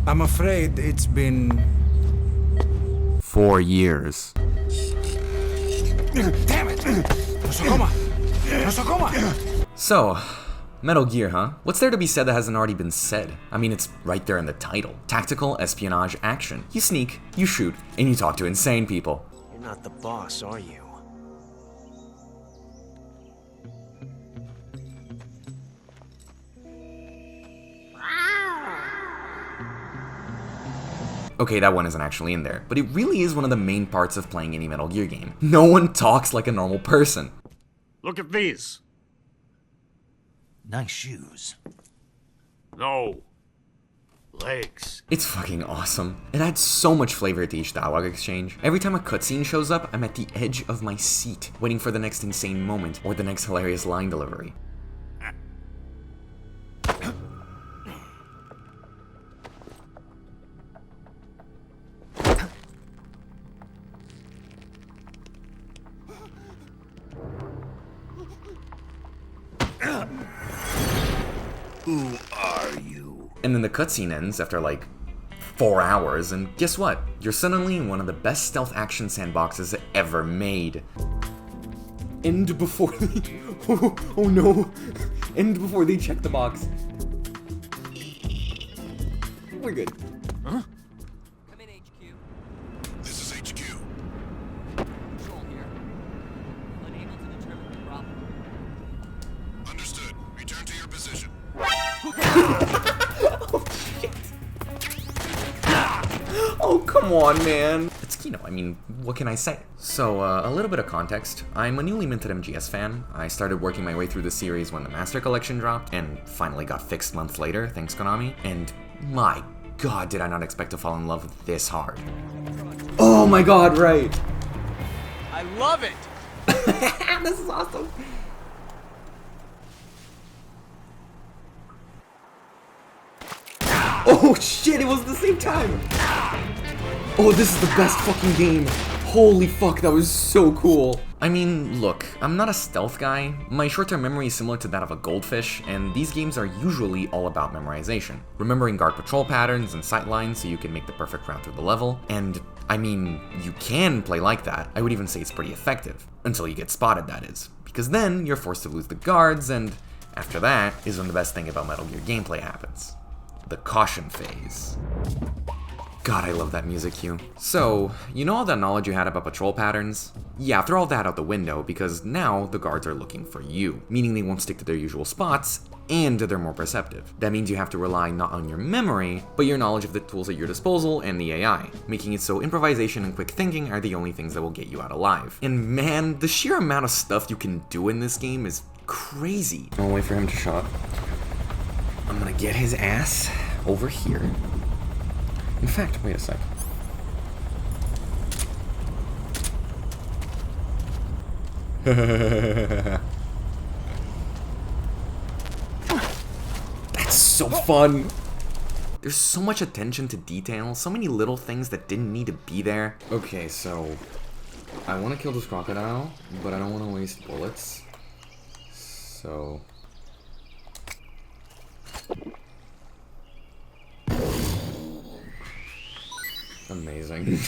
I'm afraid it's been 4 years. Damn it! Nosokoma! Nosokoma! So, Metal Gear, huh? What's there to be said that hasn't already been said? I mean, it's right there in the title. Tactical espionage action. You sneak, you shoot, and you talk to insane people. You're not the boss, are you? Okay, that one isn't actually in there, but it really is one of the main parts of playing any Metal Gear game. No one talks like a normal person. Look at these. Nice shoes. No. Legs. It's fucking awesome. It adds so much flavor to each dialogue exchange. Every time a cutscene shows up, I'm at the edge of my seat, waiting for the next insane moment or the next hilarious line delivery. Who are you? And then the cutscene ends after like 4 hours, and guess what? You're suddenly in one of the best stealth action sandboxes ever made. End before they... Oh no! End before they check the box. We're good. Come in, HQ. This is HQ. Control here. Unable to determine the problem. Understood. Return to your position. Oh, come on, man. It's Kino. I mean, what can I say? So, a little bit of context. I'm a newly minted MGS fan. I started working my way through the series when the Master Collection dropped, and finally got fixed months later, thanks Konami. And my god, did I not expect to fall in love with this hard. Oh my god, right. I love it. This is awesome. Oh shit, it was the same time! Oh, this is the best fucking game. Holy fuck, that was so cool. I mean, look, I'm not a stealth guy. My short-term memory is similar to that of a goldfish, and these games are usually all about memorization. Remembering guard patrol patterns and sightlines so you can make the perfect route through the level. And, I mean, you can play like that. I would even say it's pretty effective. Until you get spotted, that is. Because then, you're forced to lose the guards, and after that is when the best thing about Metal Gear gameplay happens. The caution phase. God, I love that music cue. So, you know all that knowledge you had about patrol patterns? Yeah, throw all that out the window, because now the guards are looking for you, meaning they won't stick to their usual spots, and they're more perceptive. That means you have to rely not on your memory, but your knowledge of the tools at your disposal and the AI, making it so improvisation and quick thinking are the only things that will get you out alive. And man, the sheer amount of stuff you can do in this game is crazy. I'll wait for him to shut. I'm gonna get his ass over here. In fact, wait a sec. That's so fun! There's so much attention to detail, so many little things that didn't need to be there. Okay, so I want to kill this crocodile, but I don't want to waste bullets. So... amazing.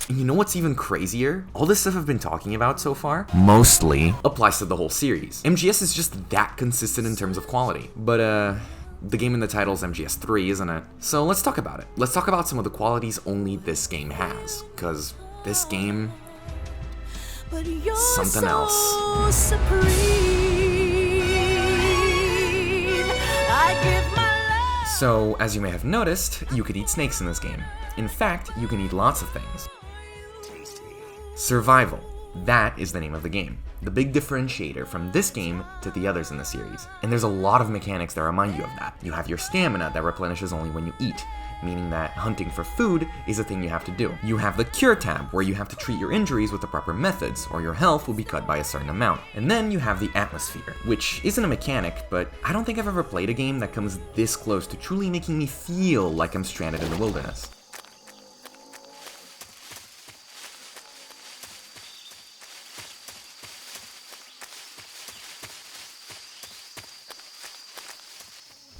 And you know what's even crazier? All this stuff I've been talking about so far mostly applies to the whole series. MGS is just that consistent in terms of quality. But the game in the title is MGS3, isn't it? So let's talk about it. Let's talk about some of the qualities only this game has. Cause this game, something else. So, as you may have noticed, you could eat snakes in this game. In fact, you can eat lots of things. Survival. That is the name of the game. The big differentiator from this game to the others in the series. And there's a lot of mechanics that remind you of that. You have your stamina that replenishes only when you eat, meaning that hunting for food is a thing you have to do. You have the cure tab, where you have to treat your injuries with the proper methods, or your health will be cut by a certain amount. And then you have the atmosphere, which isn't a mechanic, but I don't think I've ever played a game that comes this close to truly making me feel like I'm stranded in the wilderness.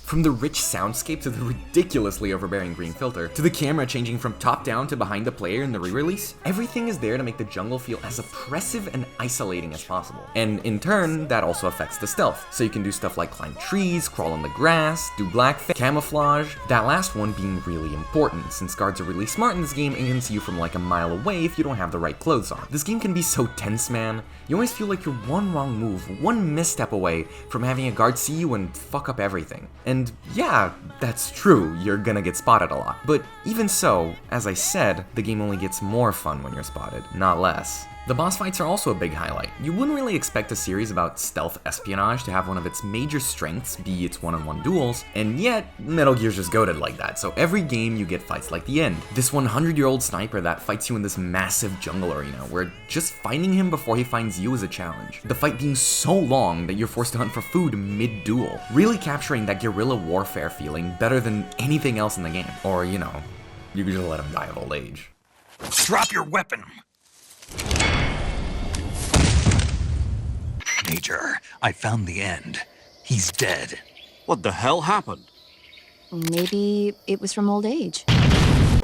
From the rich soundscape to the ridiculously overbearing green filter, to the camera changing from top down to behind the player in the re-release, everything is there to make the jungle feel as oppressive and isolating as possible. And in turn, that also affects the stealth. So you can do stuff like climb trees, crawl on the grass, do blackface, camouflage, that last one being really important, since guards are really smart in this game and can see you from like a mile away if you don't have the right clothes on. This game can be so tense, man. You always feel like you're one wrong move, one misstep away from having a guard see you and fuck up everything. And yeah, that's true, you're gonna get spotted a lot. But even so, as I said, the game only gets more fun when you're spotted, not less. The boss fights are also a big highlight. You wouldn't really expect a series about stealth espionage to have one of its major strengths be its one-on-one duels, and yet, Metal Gear's just goated like that, so every game you get fights like the end. This 100-year-old sniper that fights you in this massive jungle arena, where just finding him before he finds you is a challenge. The fight being so long that you're forced to hunt for food mid-duel, really capturing that guerrilla warfare feeling better than anything else in the game. Or, you know, you could just let him die of old age. Drop your weapon! Major, I found the end. He's dead. What the hell happened? Maybe it was from old age.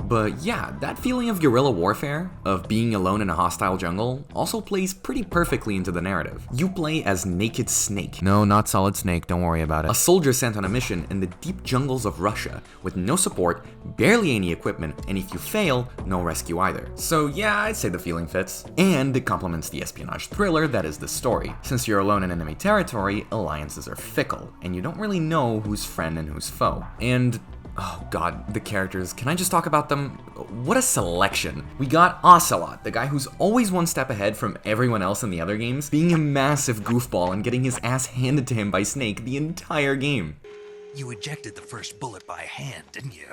But yeah, that feeling of guerrilla warfare, of being alone in a hostile jungle, also plays pretty perfectly into the narrative. You play as Naked Snake. No, not Solid Snake, don't worry about it. A soldier sent on a mission in the deep jungles of Russia, with no support, barely any equipment, and if you fail, no rescue either. So yeah, I'd say the feeling fits. And it complements the espionage thriller that is the story. Since you're alone in enemy territory, alliances are fickle, and you don't really know who's friend and who's foe. And oh god, the characters, can I just talk about them? What a selection. We got Ocelot, the guy who's always one step ahead from everyone else in the other games, being a massive goofball and getting his ass handed to him by Snake the entire game. You ejected the first bullet by hand, didn't you?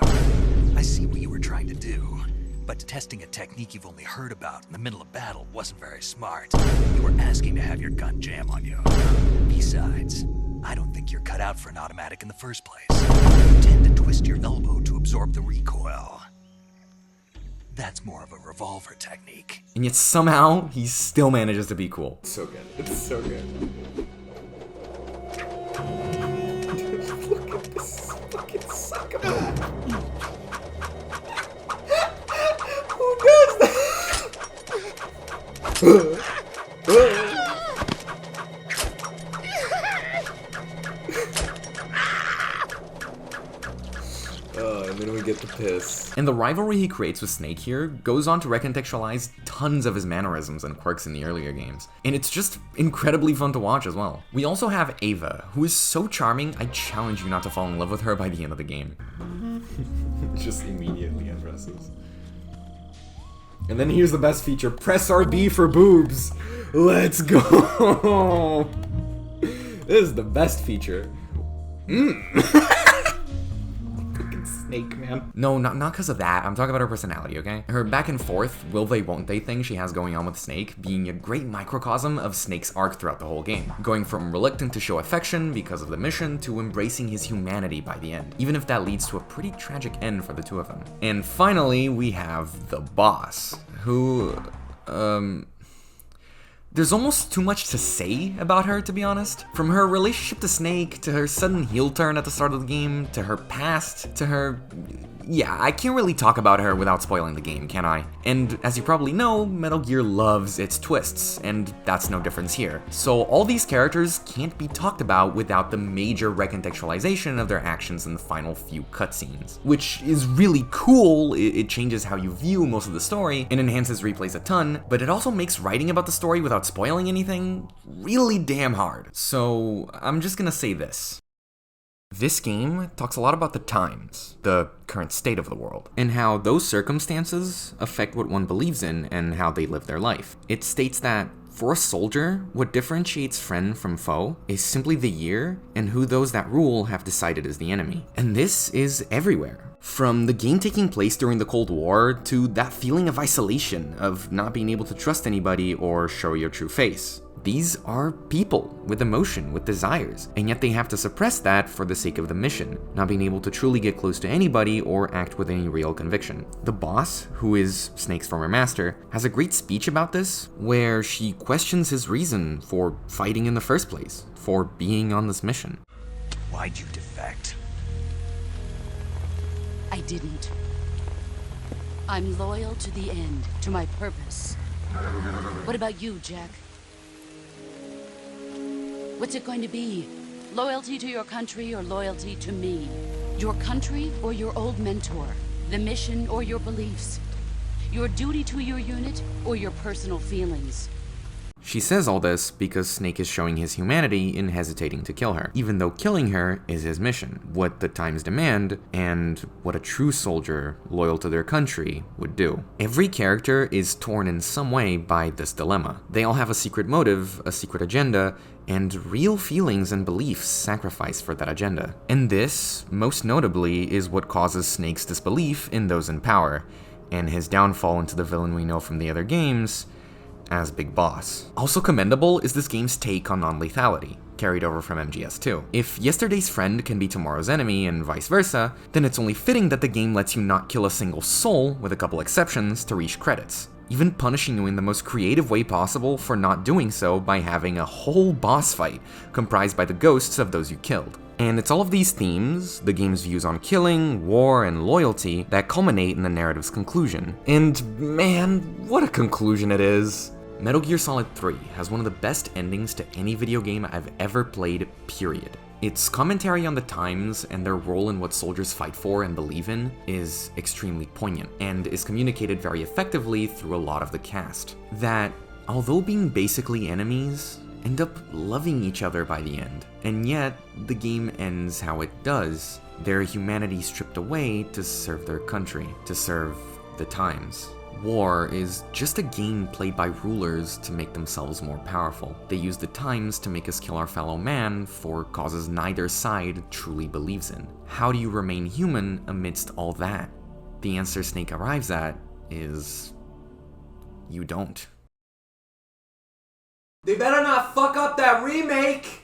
I see what you were trying to do, but testing a technique you've only heard about in the middle of battle wasn't very smart. You were asking to have your gun jam on you. Besides, I don't think you're cut out for an automatic in the first place. You tend to twist your elbow to absorb the recoil. That's more of a revolver technique. And yet somehow, he still manages to be cool. So good. It's so good. Look at this fucking sucker. Who does that? And then we get the piss. And the rivalry he creates with Snake here goes on to recontextualize tons of his mannerisms and quirks in the earlier games. And it's just incredibly fun to watch as well. We also have Ava, who is so charming, I challenge you not to fall in love with her by the end of the game. Just immediately impresses. And then here's the best feature, press RB for boobs. Let's go. This is the best feature. Snake, man. No, not because of that. I'm talking about her personality, okay? Her back and forth, will they, won't they thing she has going on with Snake being a great microcosm of Snake's arc throughout the whole game. Going from reluctant to show affection because of the mission to embracing his humanity by the end, even if that leads to a pretty tragic end for the two of them. And finally, we have the boss, who, there's almost too much to say about her, to be honest. From her relationship to Snake, to her sudden heel turn at the start of the game, to her past, to her... Yeah, I can't really talk about her without spoiling the game, can I? And as you probably know, Metal Gear loves its twists, and that's no difference here. So all these characters can't be talked about without the major recontextualization of their actions in the final few cutscenes. Which is really cool, it changes how you view most of the story, and enhances replays a ton, but it also makes writing about the story without spoiling anything really damn hard. So I'm just gonna say this. This game talks a lot about the times, the current state of the world, and how those circumstances affect what one believes in and how they live their life. It states that, for a soldier, what differentiates friend from foe is simply the year and who those that rule have decided is the enemy. And this is everywhere. From the game taking place during the Cold War to that feeling of isolation, of not being able to trust anybody or show your true face. These are people with emotion, with desires, and yet they have to suppress that for the sake of the mission, not being able to truly get close to anybody or act with any real conviction. The boss, who is Snake's former master, has a great speech about this, where she questions his reason for fighting in the first place, for being on this mission. Why'd you defect? I didn't. I'm loyal to the end, to my purpose. What about you, Jack? What's it going to be? Loyalty to your country or loyalty to me? Your country or your old mentor? The mission or your beliefs? Your duty to your unit or your personal feelings? She says all this because Snake is showing his humanity in hesitating to kill her, even though killing her is his mission, what the times demand, and what a true soldier loyal to their country would do. Every character is torn in some way by this dilemma. They all have a secret motive, a secret agenda, and real feelings and beliefs sacrificed for that agenda. And this, most notably, is what causes Snake's disbelief in those in power, and his downfall into the villain we know from the other games as Big Boss. Also commendable is this game's take on non-lethality, carried over from MGS2. If yesterday's friend can be tomorrow's enemy and vice versa, then it's only fitting that the game lets you not kill a single soul, with a couple exceptions, to reach credits, even punishing you in the most creative way possible for not doing so by having a whole boss fight comprised by the ghosts of those you killed. And it's all of these themes, the game's views on killing, war, and loyalty, that culminate in the narrative's conclusion. And man, what a conclusion it is! Metal Gear Solid 3 has one of the best endings to any video game I've ever played, period. Its commentary on the times and their role in what soldiers fight for and believe in is extremely poignant, and is communicated very effectively through a lot of the cast. That, although being basically enemies, end up loving each other by the end. And yet, the game ends how it does, their humanity stripped away to serve their country, to serve the times. War is just a game played by rulers to make themselves more powerful. They use the times to make us kill our fellow man for causes neither side truly believes in. How do you remain human amidst all that? The answer Snake arrives at is... you don't. They better not fuck up that remake!